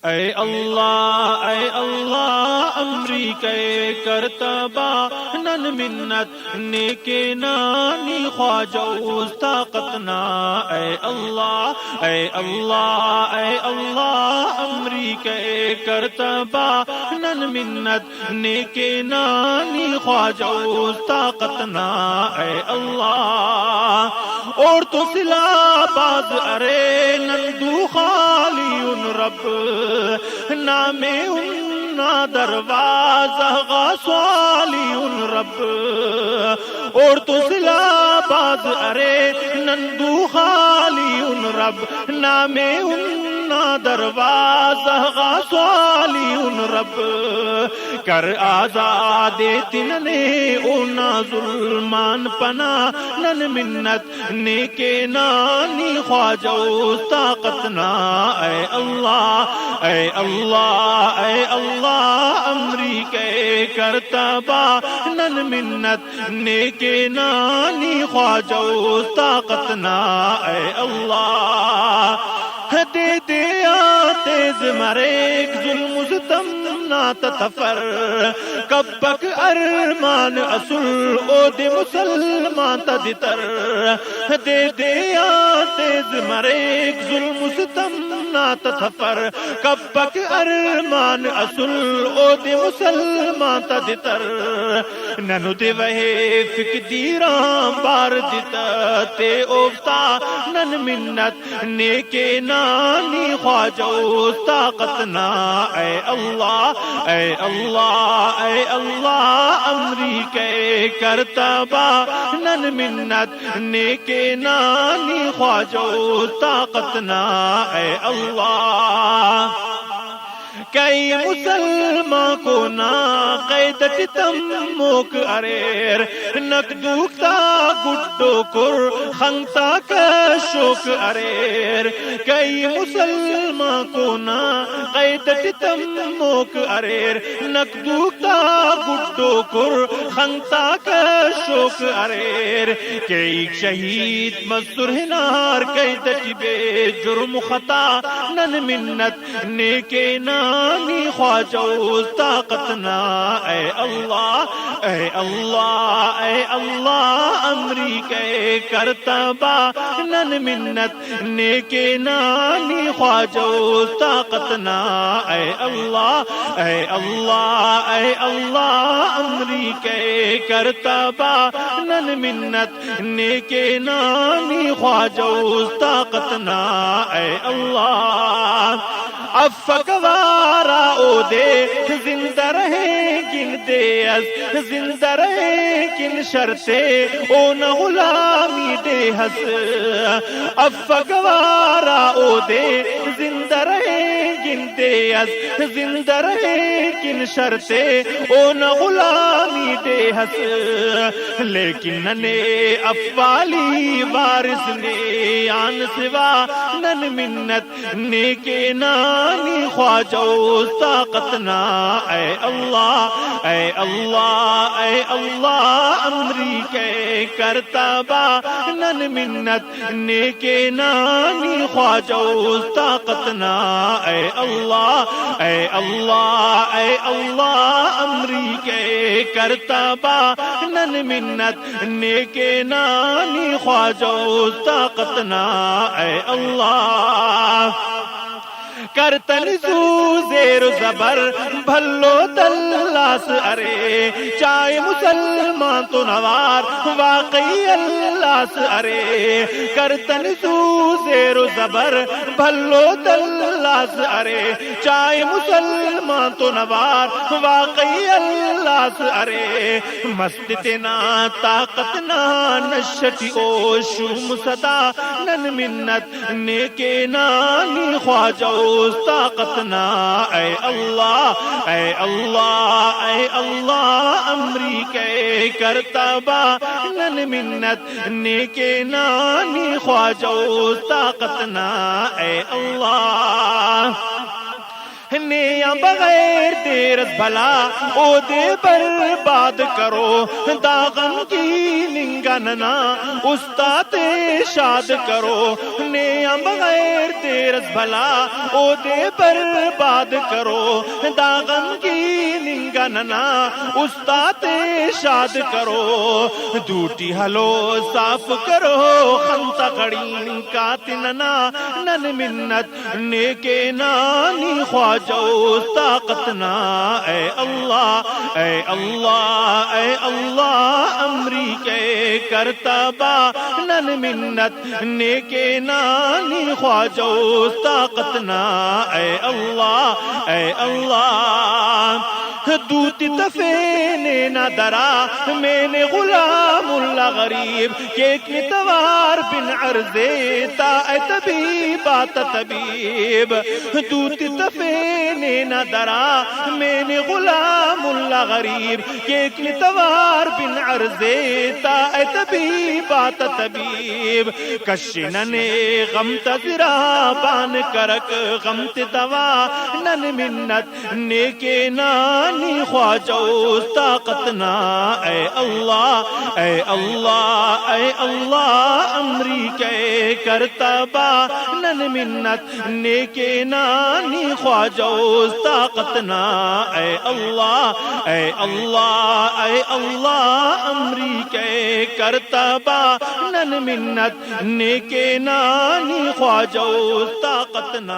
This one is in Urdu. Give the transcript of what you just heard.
اے اللہ امریکہ کرتبا نن منت نیکے نانی خواجوز طاقتنا اے اللہ امریکہ کرتبا نن منت نیکے نانی خواجوز طاقتنا اے اللہ اور تو سلا باز ارے نندو خالی ان رب نام ان دروازہ غاسوالی ان رب اور تو سلا باز ارے نندو خالی ان رب نام ان دروازہ غاسوالی ان رب کر آزاد تننے اونا ظلمان پنا نن منت نیکے نانی خواجوز طاقتنا اے اللہ امریکہ کرتبا نن منت نیکے نانی خواجوز طاقتنا اے اللہ دے دیا تیز مریک ظلم ستم نات تفر کبک ارمان اصل او دے مسلمان تدتر دے دیا تیز مریک ظلم ستم نات تفر کبک ارمان اصل او دے مسلمان تدتر ننو دے وہے فک دیران بار دیتا تے اوفتا نن منت نیکے نانی خواجوز طاقتنا اے اللہ امریکہ کرتبا نن منت نیکے نانی خواجوز طاقتنا اے اللہ کئی مسلمان کو نا قیدت تموک اریر نکدوکتا گڈو کر خنگتا کشوک اریر کئی مسلمان کو نا قیدت تموک اریر نکدوکتا گڈو کر خنگتا کشوک اریر کئی شہید مزدور ہنار قیدت بے جرم خطا نن منت نیکے نانی خواجوز طاقتنا اے اللہ امریکہ کرتبا نن منت نیکے نانی خواجوز طاقتنا اے اللہ امریکہ کرتبا نن منت نیکے نانی خواجوز طاقتنا اے اللہ افکوارا او دے زندہ رہے گن دے از زندہ رہے گن شرطے او نہ غلامی دے حس افکوارا او دے زندہ رہے گن دے از زندہ رہے گن شرطے او نہ غلامی دے حس لیکن ننے افوالی وارث نے آن سوا نن منت نیکے نانی خواجوز طاقتنا اے اللہ امریکہ کرتبا نن منت نیکے نانی خواجوز طاقتنا اے اللہ امریکہ کرتبا نن منت نیکے نانی خواجوز طاقتنا اے اللہ کرتن زو زیر زبر بھلو دلاس ارے چاہے مسلمان تو نوار واقعی اللہ ارے کرتن زو زیر زبر بھلو دلاس ارے چاہے مسلمان تو نوار واقعی اللہ ارے مستنا طاقتنا نشٹی او شوم صدا نن منت نیکے نانی خواجوز طاقتنا اے اللہ امریکہ کرتبا نن منت نیکے نانی خواجوز طاقتنا اے اللہ نیاں بغیر دیرس بھلا او دے برباد کرو داغم کی ننگننا استاد شاد کرو نیاں بغیر دیرس بھلا او دے برباد کرو داغم کی ننگننا استاد شاد کرو دوٹی ہلو صاف کرو خنتا قڑین کاتننا نن منت نیکے نانی خواجو طاقتنا اے اللہ اے اللہ اے اللہ امریکے کرتا با نن منت نیکے نانی خواجو طاقتنا اے اللہ دوتی تفینے نہ درا میں نے غلام اللہ غریب ایک توار بن عرضے تا اے طبیب آتا طبیب دوتی تفینے نہ درا میں نے غلام اللہ غریب ایک توار بن عرضے تا اے طبیب آتا طبیب کشننے غم تذرا بان کرک غم تدوا نن منت نیکے نانی خواجو طاقتنا اے اللہ اے اللہ اے اللہ امریکے کرتا با نن منت نیکے نانی خواجو طاقتنا اے اللہ اے اللہ اے اللہ امریکے کرتا با نن منت نیکے نانی خواجو طاقتنا